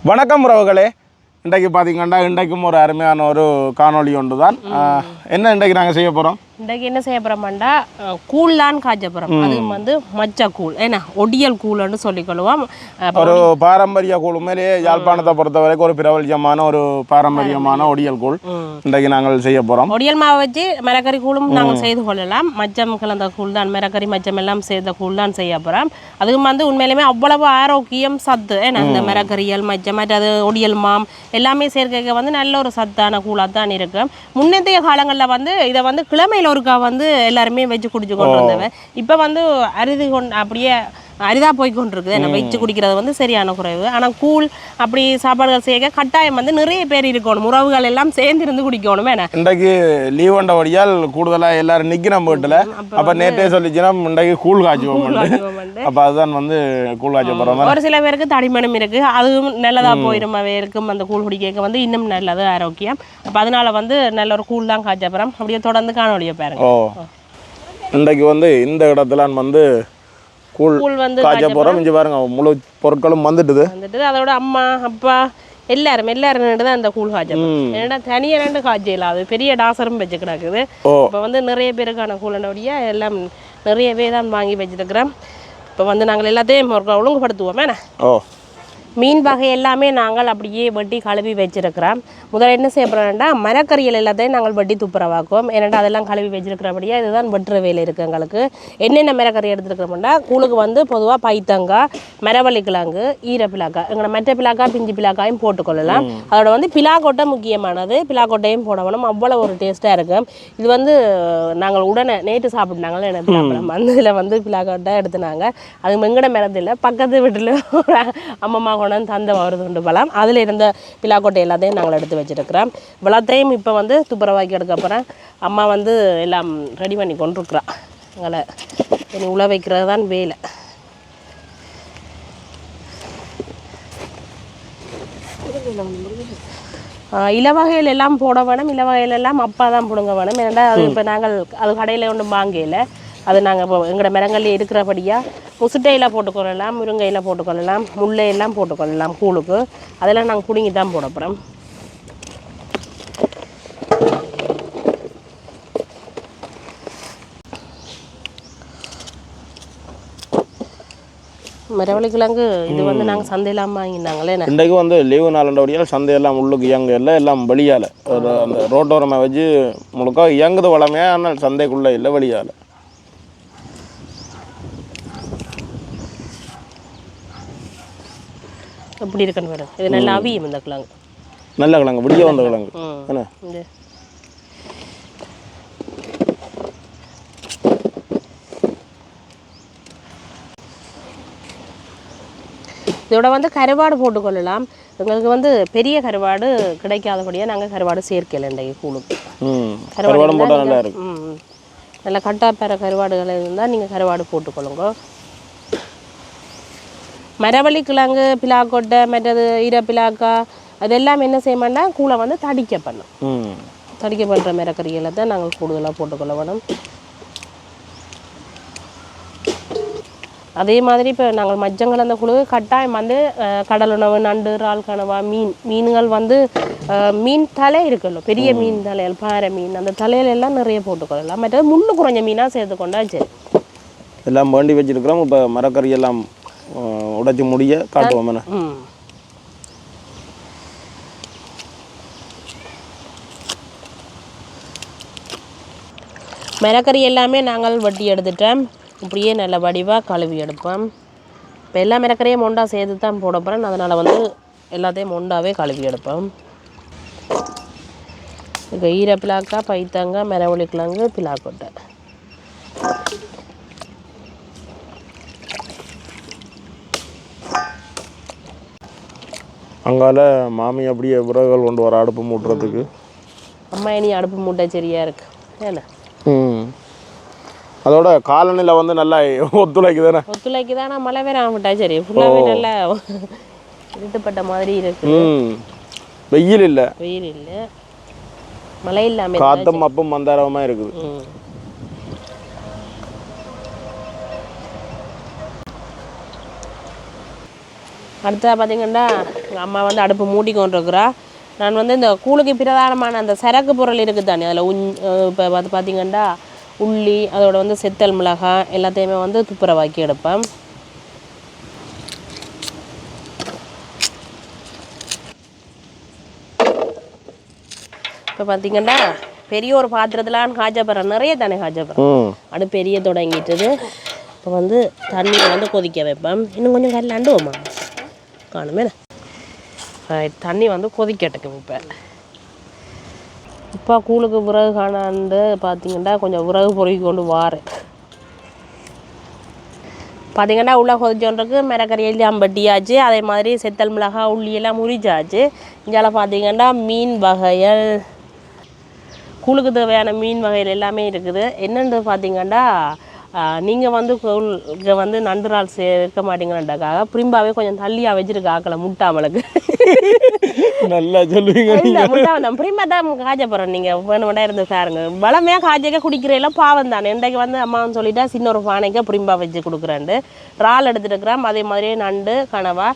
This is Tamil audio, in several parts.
வணக்கம் உறவுகளே. இன்றைக்கு பார்த்தீங்கன்னா இன்றைக்கும் ஒரு அருமையான ஒரு காணொளி ஒன்று தான். என்ன இன்றைக்கு நாங்கள் செய்ய போகிறோம்? இன்றைக்கு என்ன செய்ய போகிறோம்டா, கூழ்லான் காய்ச்ச போகிறோம். அதுக்கு வந்து மச்ச கூழ், ஏன்னா ஒடியல் கூழ்னு சொல்லிக்கொள்வோம். ஒரு பாரம்பரிய கூழ், உண்மையிலேயே யாழ்ப்பாணத்தை பொறுத்த வரைக்கும் ஒரு பிரபல்யமான ஒரு பாரம்பரியமான ஒடியல் கூழ் இன்றைக்கு நாங்கள் செய்ய போகிறோம். ஒடியல் மாவு வச்சு மிளகறி கூழும் நாங்கள் செய்து கொள்ளலாம். மச்சம் கலந்த கூழ் தான், மிளகறி மச்சம் எல்லாம் சேர்ந்த கூழ் தான் செய்ய போகிறோம். அதுக்கு வந்து உண்மையிலுமே அவ்வளவு ஆரோக்கியம், சத்து. ஏன்னா இந்த மிளகறியல் மச்சம் மற்றது ஒடியல் மாம் எல்லாமே சேர்க்க வந்து நல்ல ஒரு சத்தான கூழாக தான் இருக்கு. முன்னத்தைய காலங்களில் வந்து இதை வந்து கிழமையில் ஒருக்கா வந்து எல்லாருமே வச்சு குடிச்சு கொண்டு வந்தவன். இப்போ வந்து அப்படியே அரிதாக போய் கொண்டிருக்குது. நம்ம வச்சு குடிக்கிறது வந்து சரியான குறைவு. ஆனால் கூழ் அப்படி சாப்பாடுகள் செய்ய கட்டாயம் வந்து நிறைய பேர் இருக்கணும், உறவுகள் எல்லாம் சேர்ந்து இருந்து குடிக்கணும். வேணா இன்றைக்கு லீவ் வந்த வழியால் கூடுதலாக எல்லாரும் நிற்கிறோம் வீட்டில். அப்போ நேற்றே சொல்லிச்சுன்னா இன்றைக்கு கூழ் காய்ச்சுவோம். அப்போ அதுதான் வந்து கூழ் காய்ச்ச போகிறோம். ஒரு சில பேருக்கு தடிமனம் இருக்குது, அதுவும் நல்லதாக போயிடும். இருக்கும் அந்த கூழ் குடிக்க வந்து இன்னும் நல்லது, ஆரோக்கியம். அப்போ அதனால வந்து நல்ல ஒரு கூழ் தான் காய்ச்ச போகிறோம். அப்படியே தொடர்ந்து காணொலியை பாருங்க. இன்றைக்கு வந்து இந்த இடத்துல வந்து கூழ் வந்து காய்ச்ச போகிறோம். இங்கே பாருங்க, முழு பொருட்களும் வந்துட்டுது. அதோட அம்மா அப்பா எல்லாரும் தான் அந்த கூழ் காய்ச்சல். ஏன்னா தனியாக ரெண்டு காய்ச்சல், அது பெரிய டாசரும் வச்சு கிடக்குது. இப்போ வந்து நிறைய பேருக்கான கூழனுடைய எல்லாம் நிறையவே தான் வாங்கி வச்சுருக்கிறோம். இப்போ வந்து நாங்கள் எல்லாத்தையும் ஒழுங்குபடுத்துவோம். வேணா மீன் வகை எல்லாமே நாங்கள் அப்படியே வட்டி கழுவி வச்சிருக்கிறோம். முதல்ல என்ன செய்ய போகிறோம்னா, மரக்கறிகள் எல்லாத்தையும் நாங்கள் வட்டி துப்புரவாக்குவோம். ஏன்னா அதெல்லாம் கழுவி வச்சிருக்கிறபடியா இதுதான் வெட்டுற வேலை இருக்குது எங்களுக்கு. என்னென்ன மரக்கறி எடுத்துருக்கிறோம்னா, கூழுக்கு வந்து பொதுவாக பைத்தங்காய், மரவள்ளி கிழங்கு, ஈரப்பிலாக்காய், எங்களை மற்ற பிலாக்காய் பிஞ்சு பிலாக்காயும் போட்டுக்கொள்ளலாம். அதோட வந்து பிலாக்கொட்டை முக்கியமானது, பிலாக்கொட்டையும் போடணும். அவ்வளோ ஒரு டேஸ்ட்டாக இருக்கும். இது வந்து நாங்கள் உடனே நேற்று சாப்பிட்னாங்களே எனக்கு பிலாப்பழம், அந்த இதில் வந்து பிலாக்கொட்டை எடுத்துனாங்க. அது எங்கட மரத்தில் பக்கத்து வீட்டில் அம்மம்மா கொண்டாந்து தந்த வருதுண்டு பழம், அதில் இருந்த பிலாக்கொட்டை எல்லாத்தையும் நாங்கள் எடுத்து வச்சுருக்கிறோம். இவ்வளோத்தையும் இப்போ வந்து துப்புரவாக்கி எடுக்க போகிறேன். அம்மா வந்து எல்லாம் ரெடி பண்ணி கொண்டிருக்குறா. எங்களை இனி உழ வைக்கிறது தான் வேலை. இலவகையில் எல்லாம் போட வேணும், இலவகையில் எல்லாம் அப்பா தான் பிடுங்க வேணும். ஏன்னா அது இப்போ நாங்கள் அது கடையில் ஒன்றும் வாங்கல, அது நாங்கள் இப்போ எங்களோட மரங்களில் இருக்கிறபடியாக முசுட்டையில் போட்டுக்கொள்ளலாம், முருங்கையில் போட்டுக்கொள்ளலாம், முல்லையெல்லாம் போட்டுக்கொள்ளலாம் கூழுக்கு. அதெல்லாம் நாங்கள் பிடுங்கி தான் போட போகிறோம். மரவள்ளி கிழங்கு இது வந்து நாங்கள் சந்தையெல்லாம் வாங்கினாங்களே. இன்றைக்கு வந்து லீவு நாளண்டபடியால் சந்தையெல்லாம் உள்ளுக்கு இயங்க எல்லாம் வெளியால் ஒரு அந்த ரோட்டோரமாக வச்சு முழுக்க இயங்குது வளமையாக. ஆனால் சந்தைக்குள்ளே இல்லை, வெளியால். எப்படி இருக்குன்னு பாருங்க. இது நல்லா அவியும் இந்த கிழங்கு, நல்ல கிழங்கு, விடிய வந்த கிழங்கு. என்ன இதோட வந்து கருவாடு போட்டுக்கொள்ளலாம். எங்களுக்கு வந்து பெரிய கருவாடு கிடைக்காதபடியாக நாங்கள் கருவாடு சேர்க்கல இன்றைக்கு கூழுக்கு. கருவாடு நல்லா கட்டாப்பற கருவாடுகள் இருந்தால் நீங்கள் கருவாடு போட்டுக்கொள்ளுங்க. மரவள்ளி கிழங்கு, பிலாக்கொட்டை, மற்றது ஈரப்பிலாக்காய் அதெல்லாம் என்ன செய்யமாட்டா கூழை வந்து தடிக்க பண்ணும். தடிக்க பண்ணுற மரக்கறிகளை தான் நாங்கள் கூடுதலாக போட்டுக்கொள்ள வேணும். அதே மாதிரி இப்போ நாங்கள் மச்சங்கள் அந்த குழு கட்டாயம் வந்து கடல் உணவு, நண்டு, இறால், கனவா, மீன்கள் வந்து மீன் தலை இருக்குல்ல, பெரிய மீன் தலைகள், பாறை மீன், அந்த தலையிலெல்லாம் நிறைய போட்டுக்கொள்ளலாம். மற்றது முள்ளு குறைஞ்ச மீனாக சேர்த்துக்கொண்டா சரி. எல்லாம் வேண்டி வச்சுருக்கிறோம். இப்போ மரக்கறி எல்லாம் உடைச்சி முடிய காட்டுவோம். மரக்கறி எல்லாமே நாங்கள் வட்டி எடுத்துட்டோம். இப்படியே நல்ல வடிவாக கழுவி எடுப்போம். இப்போ எல்லா மரக்கறியும் மொண்டா சேர்த்து தான் போட போகிறேன். அதனால் வந்து எல்லாத்தையும் மொண்டாவே கழுவி எடுப்போம். இப்போ ஈரப்பிலாக்காய், பைத்தங்காய், மரவள்ளி கிழங்கு, பிலாக்கொட்டை. அங்கால மாமி அப்படியே விறகுகள் கொண்டு வர அடுப்பு மூட்டுறதுக்கு. அம்மா இனி அடுப்பு மூட்டை சரியாக இருக்கு. ஏன்னா அதோட காலநிலை வந்து நல்லா ஒத்துழைக்குதானே. ஒத்துழைக்குதானா மழை வேற ஆகிட்டா சரி. ஃபுல்லாகவே நல்லா இருட்டுப்பட்ட மாதிரி இருக்கு. வெயில் இல்லை, வெயில் இல்லை, மழை இல்லாமல் காத்தும் மப்பும் மந்தாரமாக இருக்குது. அடுத்தது பார்த்திங்கன்னா எங்கள் அம்மா வந்து அடுப்பு மூடி கொண்டிருக்கிறா. நான் வந்து இந்த கூழுக்கு பிரதானமான அந்த சரக்கு பொருள் இருக்குது தானே, அதில் இப்போ பார்த்தீங்கன்னா உள்ளி, அதோட வந்து செத்தல் மிளகாய் எல்லாத்தையுமே வந்து துப்புரவாக்கி எடுப்பேன். இப்போ பார்த்தீங்கன்னா பெரிய ஒரு பாத்திரத்தில் காய்ச்சப்பறம் நிறைய தானே காய்ச்சப்பறம் அடுப்பு பெரிய தொடங்கிட்டுது. இப்போ வந்து தண்ணியை வந்து கொதிக்க வைப்பேன். இன்னும் கொஞ்சம் கல்லாண்டுவோம்மா காணுமே. தண்ணி வந்து கொதிக்கட்டுக்கு இப்போ கூழுக்கு விறகு காணாண்டு பார்த்தீங்கன்னா கொஞ்சம் விறகு பொறுக்கி கொண்டு வாரேன். பார்த்தீங்கன்னா உள்ளே கொதிச்சோன்றக்கு மிளகறி எல்லாம் வெட்டியாச்சு. அதே மாதிரி செத்தல் மிளகாய் உள்ளியெல்லாம் முறிச்சாச்சு. இங்கால பார்த்தீங்கன்னா மீன் வகைகள், கூழுக்கு தேவையான மீன் வகைகள் எல்லாமே இருக்குது. என்னென்னு பார்த்தீங்கன்னா நீங்கள் வந்து கூழுக்கு வந்து நண்டு இறால் சேர்க்க மாட்டீங்கன்னாக்காக பிரிம்பாவே கொஞ்சம் தள்ளியாக வச்சுருக்க ஆக்கலை முட்டாமலுக்கு நல்லா சொல்லுவீங்க. முட்டா பிரிம்பா தான் காய்ச்ச போகிறோம். நீங்கள் வேணுமெண்டா இருந்து பாருங்க. வளமையாக காய்ச்சக்க குடிக்கிறதெல்லாம் பாவம் தானே. இன்றைக்கு வந்து அம்மான்னு சொல்லிட்டா சின்ன ஒரு பானைக்கு பிரிம்பா வச்சு கொடுக்குறேன்ட்டு இறால் எடுத்துருக்குறேன். அதே மாதிரியே நண்டு கனவா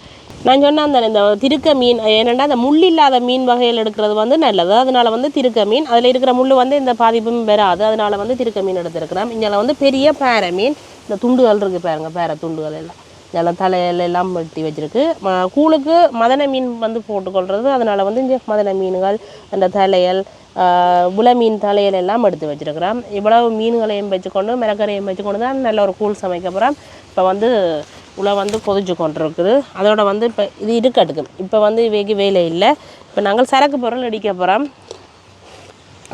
நான் சொன்னேன் அந்த இந்த திருக்க மீன். ஏனெண்டா அந்த முள் இல்லாத மீன் வகைகள் எடுக்கிறது வந்து நல்லது. அதனால வந்து திருக்க மீன், அதில் இருக்கிற முள் வந்து இந்த பாதிப்பும் வராது. அதனால வந்து திருக்க மீன் எடுத்துருக்கிறேன். இங்கே வந்து பெரிய பேரை மீன், இந்த துண்டுகள் இருக்குது பாருங்க, பேரை துண்டுகள் எல்லாம் நல்லா தலையில எல்லாம் வெட்டி வச்சிருக்கு. கூழுக்கு மதன மீன் வந்து போட்டுக்கொள்வது. அதனால வந்து இங்கே மதன மீன்கள், அந்த தலையல், உல மீன் தலையல் எல்லாம் எடுத்து வச்சிருக்கிறேன். இவ்வளவு மீன்களையும் வச்சுக்கொண்டு மிளகரையும் வச்சுக்கொண்டு தான் நல்ல ஒரு கூழ் சமைக்க போகிறேன். இப்போ வந்து உலை வந்து கொதிச்சு கொண்டு இருக்குது. அதோட வந்து இப்போ இது இருக்கட்டுக்கும். இப்போ வந்து இவைக்கு வேலை இல்லை. இப்போ நாங்கள் சரக்கு பொருள் அடிக்க போகிறோம்.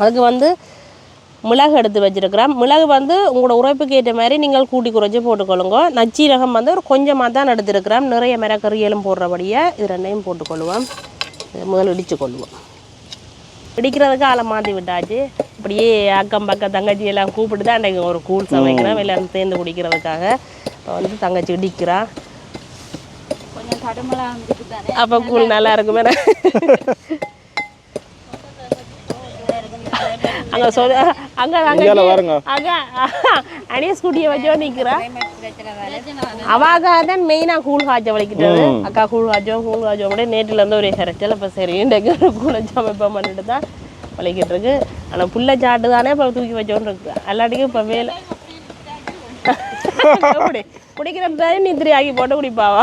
அதுக்கு வந்து மிளகு எடுத்து வச்சுருக்கிறோம். மிளகு வந்து உங்களோட உரைப்புக்கு ஏற்ற மாதிரி நீங்கள் கூட்டி குறைச்சி போட்டுக்கொள்ளுங்க. நச்சீரகம் வந்து ஒரு கொஞ்சமாக தான் எடுத்துருக்கிறோம். நிறைய மிளகறியலும் போடுறபடியாக இது ரெண்டையும் போட்டுக்கொள்ளுவோம். முதல்ல இடித்து கொள்ளுவோம். இடிக்கிறதுக்கு ஆளை மாற்றி விட்டாச்சு. இப்படியே அக்கம் பக்கம் தங்கச்சி எல்லாம் கூப்பிட்டு தான் அன்றைக்கு ஒரு கூழ் சமைக்கிறோம். எல்லோரும் சேர்ந்து குடிக்கிறதுக்காக. இப்போ வந்து தங்கச்சி இடிக்கிறா. கொஞ்சம் தடுமலாக வந்துட்டு தானே, அப்போ கூழ் நல்லா இருக்குமே. அங்கே சொல் அங்கே அங்கே அணிய ஸ்கூட்டியை வச்சோ நிற்கிறா. அவாக தான் மெயினாக கூழ் காய்ச்ச வலிக்கிட்டது. அக்கா கூழ் காய்ச்சோம் கூட நேற்றுலேருந்து ஒரே கரைச்சல். இப்போ சரி இன்றைக்கு கூழை சமைப்போம் பண்ணிட்டு தான் வலிக்கிட்டு இருக்கு. ஆனால் புள்ள சாட்டு தானே இப்போ தூக்கி வச்சோன்னு இருக்கு. எல்லாட்டிக்கும் இப்போ வேலை குடிக்கிற நித்திரி ஆக்கி போட்டு குடிப்பாவா.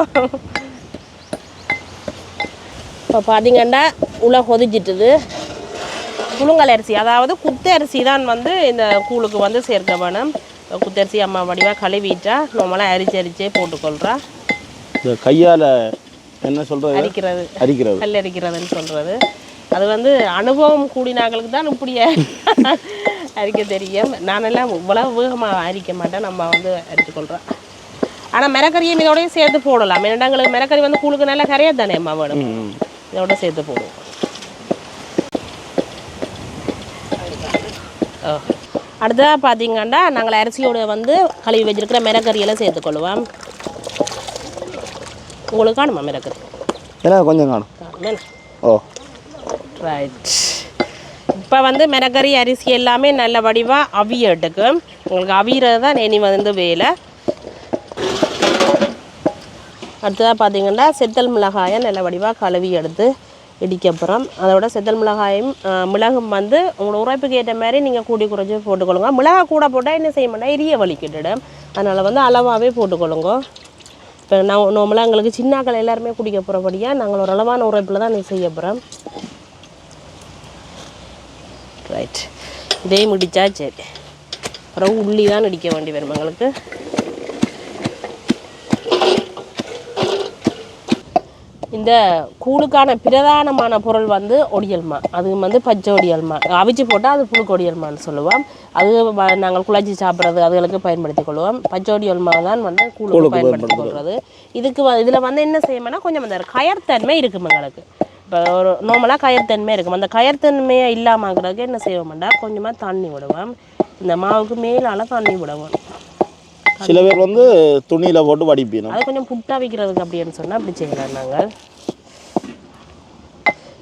இப்போ பார்த்தீங்கன்னா உள்ள கொதிச்சிட்டுது. புழுங்கல் அரிசி, அதாவது குத்து அரிசி தான் வந்து இந்த கூழுக்கு வந்து சேர்க்க வேணும். குத்தரிசி அம்மா வடிவாக கழுவிட்டா நம்மளாம் அரிச்சே போட்டுக்கொள்கிறா. கையால் என்ன சொல்கிறது, அரிக்கிறது கல் அரிக்கிறதுன்னு சொல்கிறது. அது வந்து அனுபவம் கூடினாங்களுக்கு தான் இப்படியே அரிக்க தெரியும். நானெல்லாம் இவ்வளவு வேகமாக அரிக்க மாட்டேன். நம்ம வந்து அரித்துக்கொள்கிறோம். ஆனால் மிளகறியும் இதோடய சேர்த்து போடலாம். எங்களுக்கு மிளகறி வந்து கூழுக்கு நல்லா கரையாது தானே அம்மா வேணும். இதோட சேர்த்து போடுவோம். அடுத்ததாக பார்த்தீங்கன்னா நாங்கள் அரிசியோட வந்து கழுவி வச்சிருக்கிற மிளகறியெல்லாம் சேர்த்துக்கொள்ளுவோம். உங்களுக்கு காணுமா மிளகறி? கொஞ்சம் காணும். ஓ ரைட். இப்போ வந்து மிளகறி அரிசி எல்லாமே நல்ல வடிவாக அவியட்டுக்கு. உங்களுக்கு அவியறது தான் இனி வந்து வேலை. அடுத்ததாக பார்த்தீங்கன்னா செத்தல் மிளகாயை நல்ல வடிவாக கழுவி எடுத்து இடிக்கப்புறம் அதோட செத்தல் மிளகாயும் மிளகும் வந்து உங்களோட உரைப்புக்கு ஏற்ற மாதிரி நீங்கள் கூட்டி குறைச்சி போட்டுக்கொள்ளுங்க. மிளகா கூட போட்டால் என்ன செய்ய மாட்டேன், எரிய வலிக்கிட்டுடும். அதனால் வந்து அளவாகவே போட்டுக்கொள்ளுங்க. இப்போ நார்மலாக எங்களுக்கு சின்னாக்கள் எல்லாருமே குடிக்க போகிறபடியாக நாங்கள் ஒரு அளவான உரைப்பில் தான் செய்ய போகிறோம். ரைட். இதையும் இடித்தா சரி. அப்புறம் உள்ளி தான் இடிக்க வேண்டி வரும் எங்களுக்கு. இந்த கூழுக்கான பிரதானமான பொருள் வந்து ஒடியல்மா. அது வந்து பச்சை ஒடியல்மா. அவிச்சு போட்டால் அது புழுக்கு ஒடியல்மான்னு சொல்லுவோம். அது நாங்கள் குழச்சி சாப்பிட்றது அதுகளுக்கு பயன்படுத்தி கொள்வோம். பச்சை ஒடியல்மா தான் வந்து கூழுக்கு பயன்படுத்தி கொள்வது. இதுக்கு இதில் வந்து என்ன செய்யணும்னா கொஞ்சம் அந்த கயர்த்தன்மை இருக்கும் எங்களுக்கு. இப்போ ஒரு நார்மலாக கயர்த்தன்மை இருக்கும். அந்த கயர்த்தன்மையை இல்லாமக்கிறதுக்கு என்ன செய்வோம்டா கொஞ்சமாக தண்ணி விடுவோம். இந்த மாவுக்கு மேலால் தண்ணி விடுவோம். சில பேர் வந்து துணியில் போட்டு வடிப்பீங்க. அது கொஞ்சம் புட்டா வைக்கிறதுக்கு அப்படின்னு சொன்னால் அப்படி செய்யலாம். நாங்கள்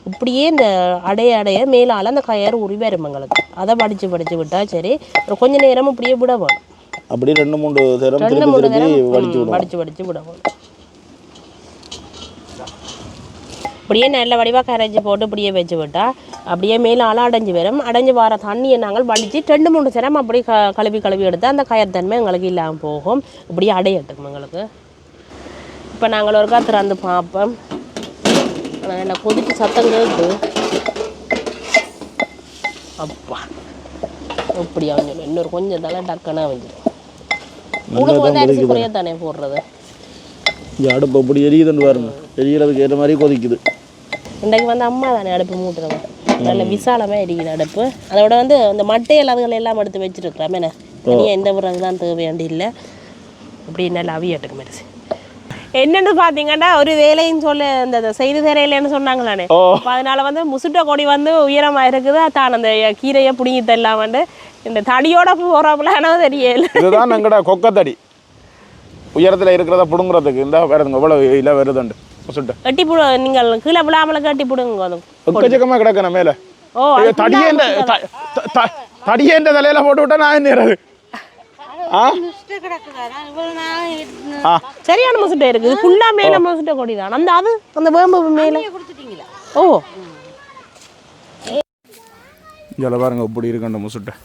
இப்படியே இந்த அடைய மேலால் அந்த கயர் உரி வரும் எங்களுக்கு. அதை படித்து விட்டால் சரி. ஒரு கொஞ்சம் நேரம் இப்படியே விட வேணும். அப்படி 2-3 தரம் படித்து விட வேணும். இப்படியே நல்ல வடிவாக கரைச்சி போட்டு இப்படியே வச்சு விட்டால் அப்படியே மேலே அடைஞ்சு வரும். அடைஞ்சு வர தண்ணியை நாங்கள் வடித்து 2-3 சிரம் அப்படி கழுவி எடுத்தால் அந்த கயத்தன்மை எங்களுக்கு இல்லாமல் போகும். இப்படியே அடையட்டும் எங்களுக்கு. இப்போ நாங்கள் ஒருக்கா திறந்து பார்ப்போம். என்ன கொதிச்சு சத்தம் கேட்டு அப்பா இப்படி அவஞ்சிடும். இன்னொரு கொஞ்சம் தலை டக்குன்னு அவஞ்சிடும். உங்களுக்கு வந்து அரிசி குறைய தானே போடுறது. அடுப்பு அப்படி எரியுதுன்னு பாருங்க. எரிகிறதுக்கு ஏற்ற மாதிரி கொதிக்குது. இன்றைக்கு வந்து அம்மா தானே அடுப்பு மூட்டுறோம். நல்ல விசாலமாக எரிக்குது அடுப்பு. அதோட வந்து இந்த மட்டையில் அதுகள் எல்லாம் எடுத்து வச்சுருக்குறோம். என்ன தனியாக எந்த பிறகுலாம் தேவையாண்டி இல்லை. இப்படி நல்லா அவியட்டுக்கு மரிசி. என்னென்னு பார்த்தீங்கன்னா ஒரு வேலைன்னு சொல்ல இந்த செய்தி தெரியலன்னு சொன்னாங்களானே. அதனால வந்து முசுட்ட கொடி வந்து உயரமாக இருக்குது. தான் அந்த கீரையை பிடிங்கி தரலாம் வந்து இந்த தடியோட போகிறாப்புலானோ தெரியல. இதுதான் எங்கட கொக்கத்தடி உயரத்தில் இருக்கிறத பிடுங்குறதுக்கு இந்த வேறுங்க எவ்வளோ இல்லை வருதுண்டு முசுட்ட கட்டி நீங்கள் கீழே விழாமல கட்டி பிடுங்க. ஒக்கச்சக்கமாக கிடக்கணும் மேலே. தடியேன்ற தலையில போட்டு விட்டா நான் என்ன சரியான முசுட்டை இருக்குது. ஃபுல்லா மேல முசுட்டை கொடிதான். அந்த அது அந்த வேம்பு மேல கொடுத்துட்டீங்களா? ஓ இதில் பாருங்க இப்படி இருக்கு அந்த முசுட்டை.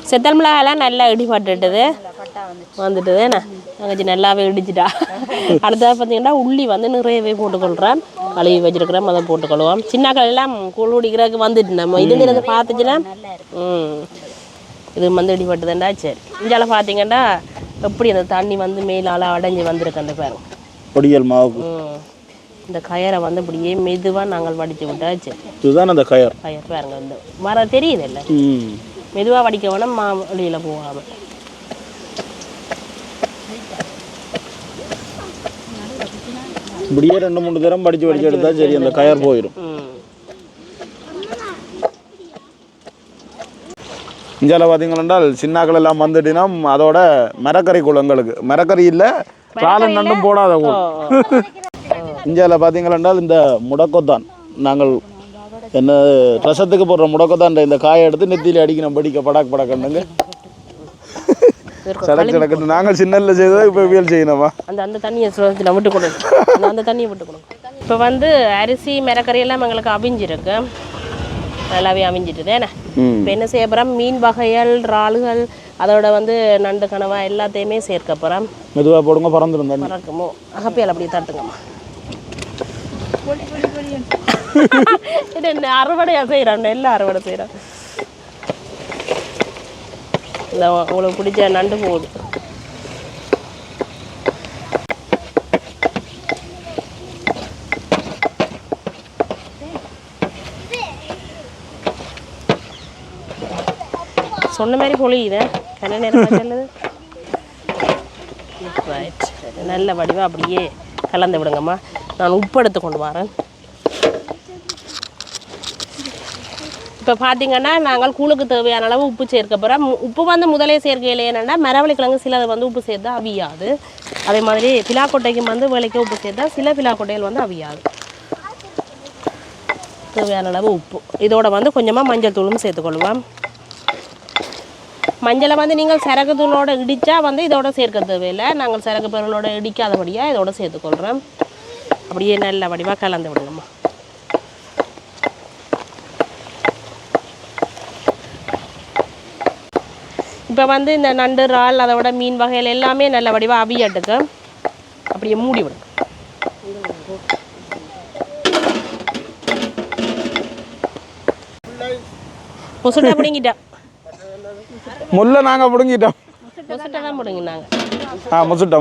செத்தல் மிளகாயெல்லாம் நல்லா இடிபட்டுட்டுது வந்துட்டுது. என்ன தங்கச்சி நல்லாவே இடிச்சிட்டா. அடுத்தது பார்த்தீங்கன்னா உள்ளி வந்து நிறையவே போட்டுக்கொள்கிறேன். கழுவி வச்சுருக்கிறேன். அதை போட்டுக்கொள்வோம். சின்னாக்கள் எல்லாம் கூழ் குடிக்கிறதுக்கு வந்துட்டு நம்ம இது பார்த்துச்சுன்னா இது வந்து இடிபட்டுதுண்டா. சரி இஞ்சால பார்த்தீங்கன்னா எப்படி அந்த தண்ணி வந்து மேலால் அடைஞ்சி வந்திருக்கு அந்த பேரும் பொடியல் மாவு. இந்த கயரை வந்து இப்படியே மெதுவாக நாங்கள் வடித்து விட்டாச்சு. இதுதான் அந்த கயர் பாருங்க வந்து வர தெரியுது இல்லை. மெதுவாக வடிக்க வேணும் வெளியில் போகாமல். இப்படியே 2-3 தரம் படித்து எடுத்தா சரி அந்த கயர் போயிடும். இஞ்சால பார்த்தீங்கன்னா சின்னாக்கள் எல்லாம் வந்துட்டுனா அதோட மரக்கறி குளங்களுக்கு மரக்கறி இல்லை காலம் நண்டும் போடாத கூட. இஞ்சால பார்த்தீங்கன்னா இந்த முடக்கத்தான் நாங்கள் என்ன ரசத்துக்கு போடுற முடக்கத்தான் இந்த காயை எடுத்து நெத்தியில் அடிக்கணும். படிக்க படாக்குண்டுங்க சடக்கு சடக்கு நாங்கள் சின்னல்ல செய்தோம். இப்போ வியல் செய்யணுமா அந்த தண்ணியை விட்டு கொடுங்க. அந்த தண்ணியை விட்டு கொடுங்க. இப்போ வந்து அரிசி மரக்கறி எல்லாம் எங்களுக்கு அவிஞ்சிருக்கு. நல்லாவே அவிஞ்சிட்டுது. ஏன்னா இப்போ என்ன செய்ய போகிறோம் மீன் வகைகள் இறால்கள் அதோட வந்து நண்டு கனவா எல்லாத்தையுமே சேர்க்க போகிறோம். மெதுவாக போடுங்க பறந்துருந்தோம் பறக்குமோ அகப்பியால் அப்படியே தட்டுங்கம்மா. இது என்ன அறுவடையாக செய்கிறோம். எல்லாம் அறுவடை செய்கிறோம். இல்லை உங்களுக்கு பிடிச்ச நண்டு போகுது. சொன்ன மாதிரி பொழியுது. கண்ண நேரம் சொல்லுது. ரைட் நல்ல வடிவாக அப்படியே கலந்து விடுங்கம்மா. நான் உப்பு எடுத்து கொண்டு வரேன். இப்போ பார்த்தீங்கன்னா நாங்கள் கூழுக்கு தேவையான அளவு உப்பு சேர்க்க போகிறோம். உப்பு வந்து முதலே சேர்க்கையில் என்னென்னா மரவள்ளி கிழங்கு சிலது வந்து உப்பு சேர்த்தா அவியாது. அதே மாதிரி பிலாக்கொட்டைக்கும் வந்து வேலைக்கு உப்பு சேர்த்தா சில பிலாக்கொட்டைகள் வந்து அவியாது. தேவையான அளவு உப்பு. இதோட வந்து கொஞ்சமாக மஞ்சள் தூளும் சேர்த்துக்கொள்வோம். மஞ்சளை வந்து நீங்கள் சரக்கு தூளோடு இடித்தா வந்து இதோட சேர்க்க தேவையில்லை. நாங்கள் சரக்கு பொருளோட இடிக்காதபடியாக இதோட சேர்த்துக்கொள்கிறோம். அப்படியே நல்ல வடிவாக கலந்து விடுங்கம்மா. இப்போ வந்து இந்த நண்டு இறால் அதோட மீன் வகைகள் எல்லாமே நல்ல வடிவாக அவியட்டுக்கு அப்படியே மூடி விடுங்க. முசுட்டை பிடுங்கிட்டோம். முல்லை நாங்கள் பிடுங்கிட்டோம். முசுட்டை தான் பிடுங்கினாங்க. முசுட்டை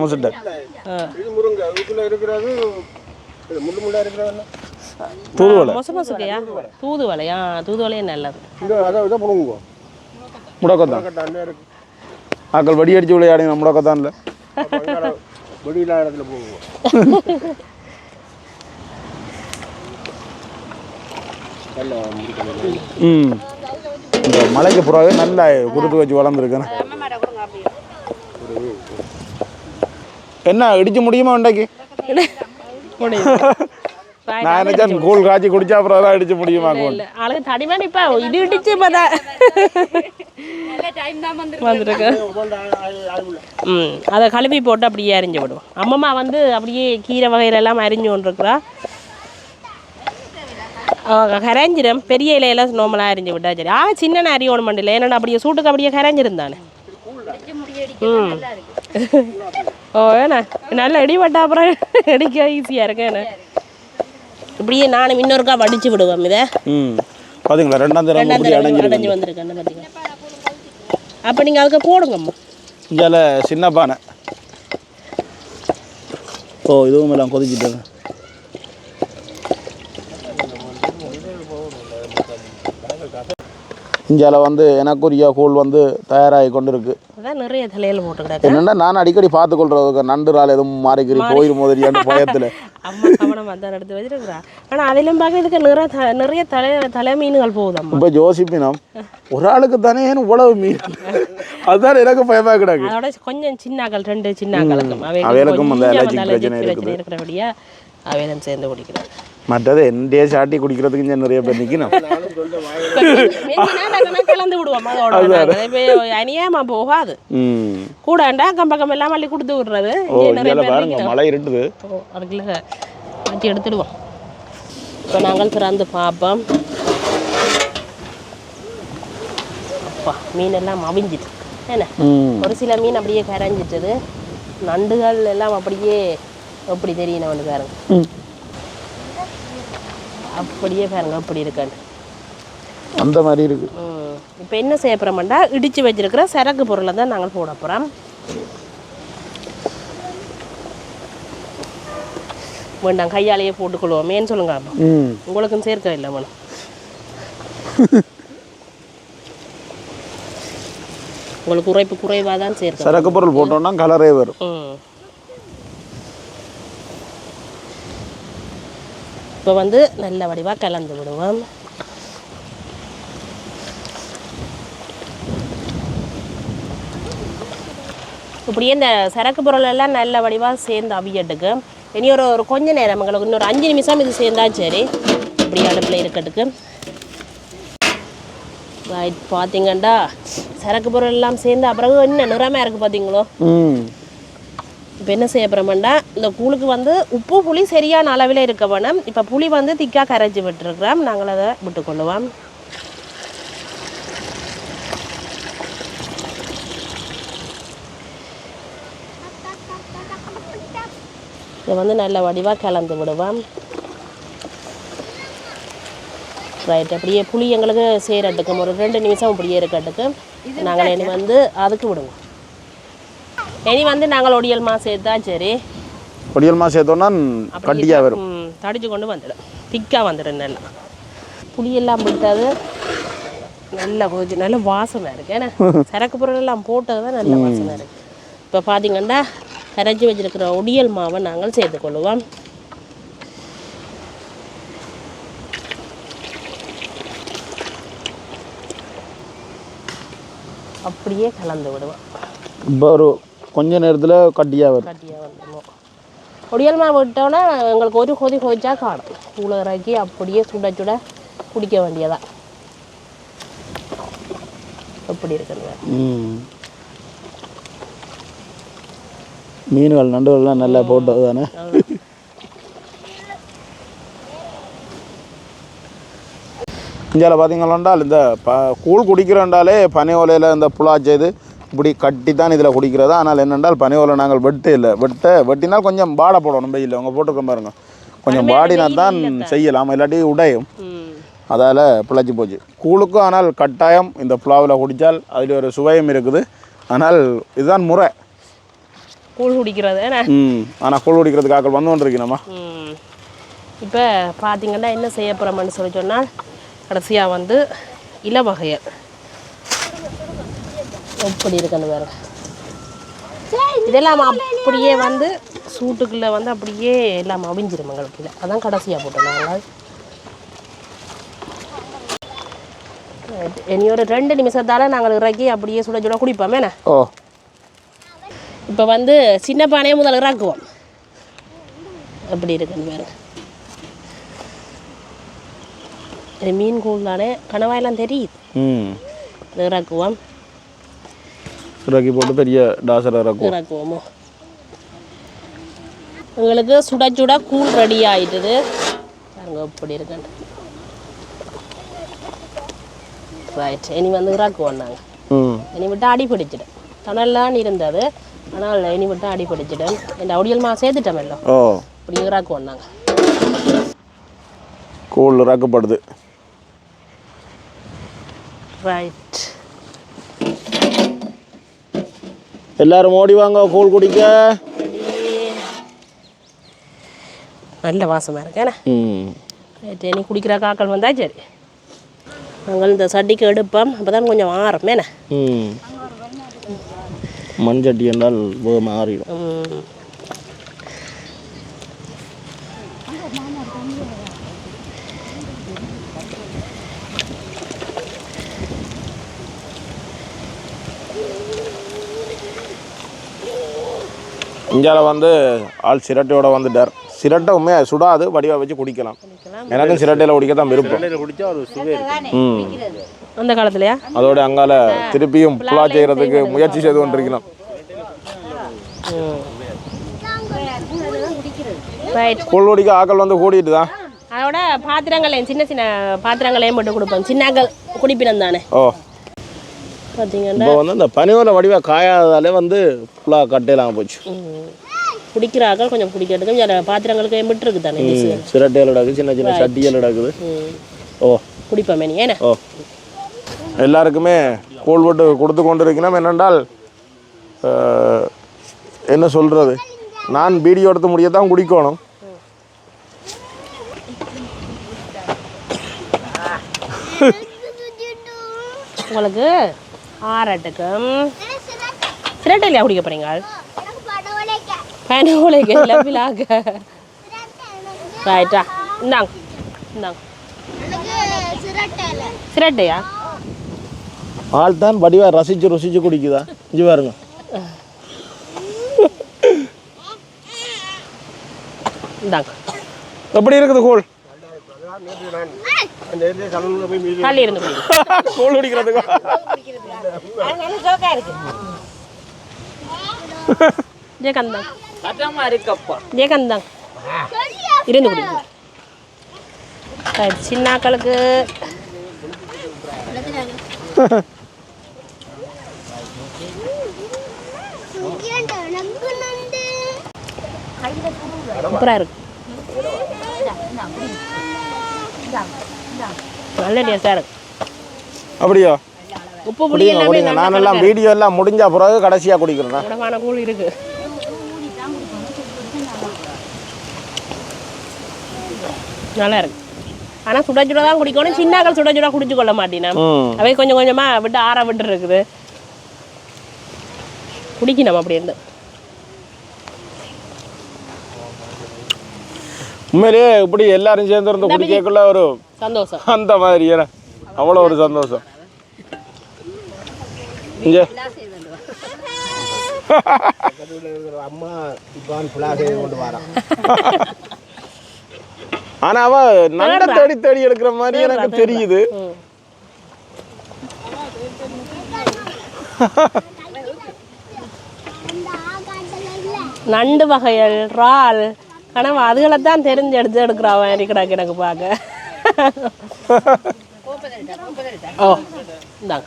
தூதுவளை மொசையா தூதுவளையா தூதுவளையே நல்லது. முடக்கத்தான் ஆக்கள் வடி அடிச்சு விளையாடுங்க. முடக்கத்தான் இல்லை இடத்துல போகுவோம். இந்த மலைக்கு புறாவே நல்லா குருத்து வச்சு வளர்ந்துருக்கேன். என்ன இடிச்சு முடியுமா உண்டாக்கி? நான் நினைச்சேன் கூழ் காய்ச்சி குடிச்சா அப்புறம் தான் அடிச்சு முடியுமா இல்லை ஆளுக்கு தடிமன் இப்போ இது இடிச்சு பார்த்தா வந்துருக்கு. அதை கழுவி போட்டு அப்படியே அரிஞ்சு விடுவோம். அம்மம்மா வந்து அப்படியே கீரை வகையிலெல்லாம் அரிஞ்சு கொண்டிருக்கிறா. கரைஞ்சிடும். பெரிய இலையெல்லாம் நோமலாக அரிஞ்சு விட்டா சரி. சின்ன அரி ஒன்று மண்டியில் ஏன்னா அப்படியே சூட்டுக்கு அப்படியே கரைஞ்சிருந்தானே. ஏண்ணா நல்லா இடிபட்டா அப்புறம் அடிக்க ஈஸியாக இருக்கு. என்ன இப்படியே நானும் இன்னொருக்கா வடிச்சு விடுவோம். இதை பார்த்தீங்களா ரெண்டாம் அடைஞ்சு வந்திருக்கேன் பார்த்தீங்களா. அப்போ நீங்கள் அதுக்கு போடுங்கம்மா. இதில் சின்ன பானை. இதுவும் எல்லாம் கொதிக்கிட்டு இந்தியாவில் வந்து எனக்குரிய கூழ் வந்து தயாராகி கொண்டு இருக்கு. நிறைய தலையில் போட்டுக்கிட்டாங்க. என்னென்னா நான் அடிக்கடி பார்த்து கொள்றதுக்கு நண்டுறால் எதுவும் மாறிக்கிறி போயிடும் போதிரியான பயத்தில் அம்மா கவனம் வந்து எடுத்து வச்சிருக்கிறா. ஆனால் அதிலும் பார்க்கறதுக்கு நிறைய தலை மீன்கள் போகுதம்மா. இப்போ யோசிப்பினம் ஒரு ஆளுக்கு தானே இவ்வளவு மீன், அதுதான் எனக்கு பயமாக கிடாது. அதோட கொஞ்சம் சின்னாக்கள் 2 சின்னாக்களுக்கும் அவைகளுக்கும் அந்த அலர்ஜி பிரச்சனை இருக்கிறபடியா அவையிலும் சேர்ந்து குடிக்கிறாங்க. மற்றது என்னையே சாட்டி குடிக்கிறதுக்கு இங்கே நிறைய பேர் நிற்கணும். கலந்து விடுவோம். அதோட அநியாயமா போகாது. கூடண்டா கம்பக்கம் எல்லாம் மல்லி கொடுத்து விடுறது. மழை இருட்டுது. அதுக்குள்ள மாற்றி எடுத்துடுவோம். இப்போ நாங்கள் திறந்து பார்ப்போம். அப்பா மீன் எல்லாம் அவிஞ்சிட்டு என்ன ஒரு சில மீன் அப்படியே கரைஞ்சிட்டது. நண்டுகள் எல்லாம் அப்படியே எப்படி தெரியும் வந்து பாருங்க. அப்படியே பாருங்க அப்படி இருக்கான்னு அந்த மாதிரி இருக்கு. இப்போ என்ன செய்ய போகிறோம்டா இடித்து வச்சிருக்கிற சரக்கு பொருளை தான் நாங்கள் போட போகிறோம். வேண்டாம் கையாலேயே போட்டுக்கொள்வோமேன்னு சொல்லுங்க. உங்களுக்கும் சேர்க்க இல்லை வேணும். உங்களுக்கு உரைப்பு குறைவாக தான் சேர்க்க. சரக்கு பொருள் போட்டோம்னா கலரே வரும். இப்போ வந்து நல்ல வடிவாக கலந்து விடுவோம். இப்படியே இந்த சரக்கு பொருள் எல்லாம் நல்ல வடிவாக சேர்ந்து அவியட்டுக்கு இனி ஒரு கொஞ்ச நேரம் எங்களுக்கு இன்னொரு 5 நிமிஷம் இது சேர்ந்தா சரி. இப்படி அடுப்பில் இருக்கட்டுக்கு பார்த்தீங்கண்டா சரக்கு பொருள் எல்லாம் சேர்ந்து அப்புறம் என்ன நிறமாக இருக்குது பார்த்தீங்களோ. இப்போ என்ன செய்ய போகிறோம்னா இந்த கூழுக்கு வந்து உப்பு புளி சரியான அளவில் இருக்க வேணும். இப்போ புளி வந்து திக்காக கரைச்சி விட்டுருக்குறோம். நாங்கள் அதை விட்டுக்கொள்ளுவோம். இதை வந்து நல்ல வடிவாக கலந்து விடுவோம். ரைட் அப்படியே புளி எங்களுக்கு செய்கிறதுக்கு ஒரு 2 நிமிஷம் இப்படியே இருக்கட்டுக்கு நாங்கள் இனி வந்து அதுக்கு விடுவோம். இனி வந்து நாங்கள் ஒடியல் மா சேர்த்தா சரி. ஒடியல் மா சேர்த்தோன்னா கட்டியாக வரும். தடிச்சு கொண்டு வந்துடும். திக்காக வந்துடும். நல்லா புளியெல்லாம் விட்டாது நல்லா கொஞ்சம் நல்ல வாசனை இருக்குது. ஏன்னா சரக்கு பொருள் எல்லாம் போட்டது தான் நல்ல வாசனை இருக்குது. இப்போ பார்த்தீங்கன்னா கரைச்சி வச்சிருக்கிற ஒடியல் மாவை நாங்கள் சேர்த்துக்கொள்ளுவோம். அப்படியே கலந்து விடுவோம். இப்போ ஒரு கொஞ்ச நேரத்தில் கட்டியாக வந்துடும். ஒடியல் மாவு விட்டோன்னா எங்களுக்கு ஒரு கொதி கொதிச்சா காணும். கூழ இறக்கி அப்படியே சுட சுட குடிக்க வேண்டியதா. எப்படி இருக்குங்க மீன்கள் நண்டுகள்லாம் நல்லா போட்டது தானே. இந்தியாவில் பார்த்தீங்கன்னா இந்த கூழ் குடிக்கிறோண்டாலே பனை ஓலையில் இந்த புலா செய்து இப்படி கட்டி தான் இதில் குடிக்கிறதா. ஆனால் என்னென்றால் பனை ஓலை நாங்கள் வெட்டினால் கொஞ்சம் பாடை போடணும். வெயில் அவங்க போட்டுருக்க பாருங்க. கொஞ்சம் பாடினா தான் செய்யலாம், இல்லாட்டி உடையும். அதால் பிழைச்சி போச்சு கூழுக்கும். ஆனால் கட்டாயம் இந்த புலாவில் குடித்தால் அதில் ஒரு சுவையும் இருக்குது. ஆனால் இதுதான் முறை கூழ் குடிக்கிறது. ஆனால் கூழ் குடிக்கிறதுக்காக வந்து கொண்டிருக்கணுமா. இப்போ பார்த்தீங்கன்னா என்ன செய்ய போகிறோம்னு சொல்லி சொன்னால் கடைசியாக வந்து இலவகையல் எப்படி இருக்குன்னு வேறு இதெல்லாம் அப்படியே வந்து சூட்டுக்குள்ளே வந்து அப்படியே எல்லாம் அவிஞ்சிரும் எங்களுக்கு. இல்லை அதான் கடைசியாக போட்டோம் நாங்கள். இனி ஒரு 2 நிமிஷத்தால் நாங்கள் இறக்கி அப்படியே சுட சுட குடிப்போம். என்ன இப்போ வந்து சின்ன பானையை முதல் இறக்குவோம். எப்படி இருக்குன்னு வேறு இது மீன் கூழ் தானே கணவாயெல்லாம் தெரியுது. இது இறக்குவோம். இறக்கி போட்டு பெரிய டாசர் இறக்குவோமோ. உங்களுக்கு சுட சுட கூழ் ரெடி ஆகிட்டுது. பாருங்க எப்படி இருக்குன்னு. ரைட், இனி வந்து இறக்குவோம் நாங்கள். இனி விட்டு அடி பிடிச்சிடும். தணல்லாம் இருந்தது, ஆனால் இனி விட்டு அடி பிடிச்சிடும். இந்த ஒடியல் மா சேர்த்துட்டோம். ஓ, இப்படி இறக்குவோம் நாங்கள். கூழ் இறக்கப்படுது. ரைட், எல்லாரும் ஓடி வாங்க கூழ் குடிக்க. நல்ல வாசமாக இருக்கேண்ணே. ரைட், இனி குடிக்கிற காக்கள் வந்தால் சரி. நாங்கள் இந்த சட்டிக்கு எடுப்போம், அப்போ தான் கொஞ்சம் ஆறும். என்ன மண் சட்டி என்றால் மாறிடும். இந்தியாவில் வந்து ஆள் சிரட்டையோட வந்துட்டார். சிரட்டை உண்மையாக சுடாது, வடிவா வச்சு குடிக்கலாம். எனக்கும் சிரட்டையில் குடிக்க தான் விருப்பம். அந்த காலத்துலையா அதோட அங்கால திருப்பியும் புலா செய்யறதுக்கு முயற்சி செய்து கொண்டிருக்கணும். கூழ் குடிக்க ஆக்கள் வந்து கூடிட்டு தான். அதோட பாத்திரங்களையும் சின்ன சின்ன பாத்திரங்களையும் போட்டு கொடுப்போம். சின்னாக்கள் குடிப்பினம் தானே. ஓ, பார்த்தீங்கன்னா இப்போ வந்து இந்த பனியோல வடிவாக காயாததாலே வந்து ஃபுல்லாக கட்டையெல்லாம் போச்சு. குடிக்கிற ஆக்கள் கொஞ்சம் குடிக்கிறதுக்கும் சில பாத்திரங்களுக்கு விட்டுருக்கு தானே. சிரட்டையில் கிடக்குது, சின்ன சின்ன சட்டிகள் கிடக்குது. ஓ, குடிப்போமே நீ. ஏன்னா ஓ, எல்லாருக்குமே கூழ் போட்டு கொடுத்து கொண்டு இருக்கணும். என்னென்றால் என்ன சொல்கிறது, நான் வீடியோ எடுத்து முடியத்தான் குடிக்கணும். உங்களுக்கு ஆரட்டுக்கும் சிரட்டையிலையா குடிக்க போகிறீங்க? பனோலைக்கு லவ்விலாக. ரைட்டா, இந்தாங்க இந்தாங்க. சிரட்டையா? ஆள் தான் வடிவா ரசிச்சு ருசிச்சு குடிக்குதா? இஞ்சி பாருங்க. இந்தாங்க. எப்படி இருக்குது கூழ்? காலி இருந்து கூழ் குடிக்கிறதுக்கு ஜெயகாந்த் ஜெயகாந்த் இருந்து குடிங்க. சின்னாக்களுக்கு சூப்பராக இருக்கு. நல்ல டேஸ்டாக இருக்கு. அப்படியா? உப்பு புளி எல்லாமே நான் எல்லாம் வீடியோ எல்லாம் முடிஞ்ச பிறகு கடைசியாக குடிக்கிறேன். உடமான கூழ் இருக்கு. நல்லா இருக்கு. ஆனால் சுட சுட தான் குடிக்கணும். சின்னாக்கள் சுட சுட குடிச்சு கொள்ள மாட்டேனா. அவை கொஞ்சம் கொஞ்சமாக விட்டு ஆற விட்டு இருக்குது. குடிக்கணும் அப்படி இருந்து. உண்மையிலேயே இப்படி எல்லாரும் சேர்ந்து இருந்து குடிக்கக்குள்ள ஒரு சந்தோஷம். அந்த மாதிரி அவ்வளோ ஒரு சந்தோஷம். இங்கே அம்மா இப்போ புலா செய்து கொண்டு வரான். ஆனா அவ நல்ல தேடி தேடி எடுக்கிற மாதிரி எனக்கு தெரியுது. நண்டு வகைகள், இறால், கனவு அதுகளை தான் தெரிஞ்சு எடுத்து எடுக்கிறா மாதிரி கிடக்கு எனக்கு பார்க்க. ஓ, இந்தாங்க.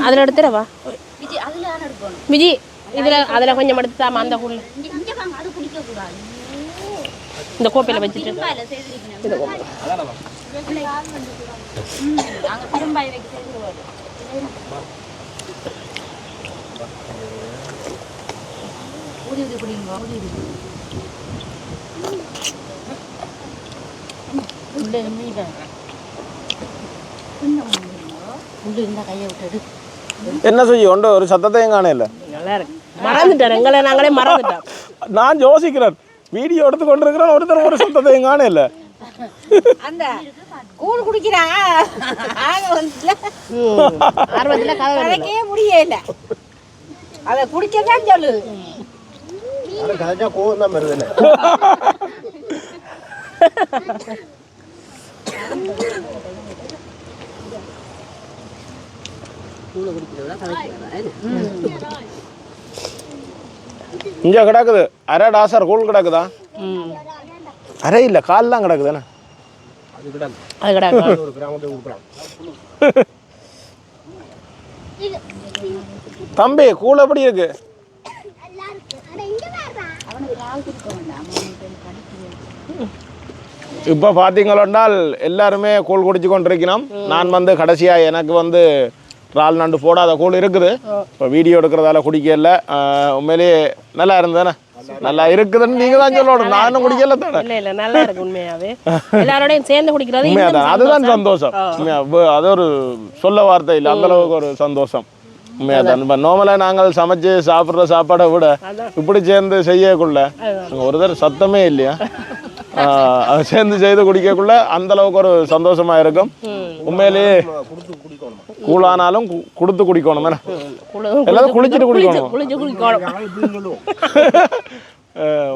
அதில் எடுத்துறவா விஜி, அதில் கொஞ்சம் எடுத்துதாமா அந்த கூழ் இந்த கோப்பையில் வச்சுட்டு. என்ன செய்ய ஒன்று ஒரு சத்தத்தையும் காணல. நல்லா இருக்கு. மறந்துட்டேன், எங்களை நாங்களே மறந்துட்டோம். நான் யோசிக்கிறேன், வீடியோ எடுத்து கொண்டு இருக்கிறேன், ஒருத்தர் ஒரு சத்தத்தையும் காணல. அந்த கூழ் குடிக்கிறா ஆர்வத்தில் கதைக்கே முடியல. அதை குடிக்கதான் சொல்லு. ஆனால் கதைச்சா கோவம் தான் வருது என்ன இங்கே கிடக்குது அரை டாசர் கூழ் கிடக்குதா அரை இல்லை கால்லாம் கிடக்குதானே அது கிடாது அது கிடக்கு ஒரு கிராமத்தை கொடுக்குறான் தம்பி கூழ் எப்படி இருக்கு இப்போ பார்த்தீங்களோனால் எல்லாருமே கூழ் குடிச்சு கொண்டிருக்கிறோம் நான் வந்து கடைசியாக எனக்கு வந்து இறால் நண்டு போடாத கூழ் இருக்குது இப்போ வீடியோ எடுக்கிறதால குடிக்கல உண்மையிலேயே நல்லா இருந்ததுண்ணே நல்லா இருக்குதுன்னு நீங்கள் தான் சொல்லணும் நானும் குடிக்கல தானே இல்ல நல்லா இருக்கு உண்மையாவே எல்லாரோடையும் சேர்ந்து குடிக்கிறது உண்மையாதான் அதுதான் சந்தோஷம் அது ஒரு சொல்ல வார்த்தை இல்லை அந்த அளவுக்கு ஒரு சந்தோஷம் உண்மையாதான் இப்போ நார்மலாக நாங்கள் சமைச்சு சாப்பிட்ற சாப்பாடை விட இப்படி சேர்ந்து செய்யக்குள்ள ஒரு தடவை சத்தமே இல்லையா அதை சேர்ந்து செய்து குடிக்கக்குள்ள அந்த அளவுக்கு ஒரு சந்தோஷமா இருக்கும் உண்மையிலேயே கூழானாலும் கொடுத்து குடிக்கணும் எல்லாரும் குளிச்சுட்டு குடிக்கணும்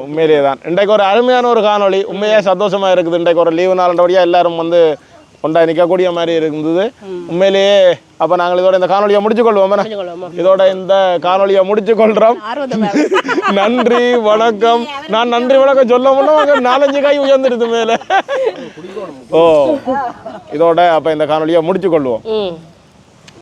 உண்மையிலேயே தான் இன்றைக்கு ஒரு அருமையான ஒரு காணொளி உண்மையே சந்தோஷமா இருக்குது இன்றைக்கு ஒரு லீவு நாளண்டபடியா எல்லாரும் வந்து கொண்டா நிற்கக்கூடிய மாதிரி இருந்தது உண்மையிலேயே அப்போ நாங்கள் இதோட இந்த காணொலியை முடிச்சுக்கொள்வோம் இதோட இந்த காணொலியை முடிச்சுக்கொள்கிறோம் நன்றி வணக்கம் நான் நன்றி வணக்கம் சொல்ல முடியும் 4-5 கை உயர்ந்துடுது மேலே ஓ இதோட அப்போ இந்த காணொலியை முடிச்சுக்கொள்வோம்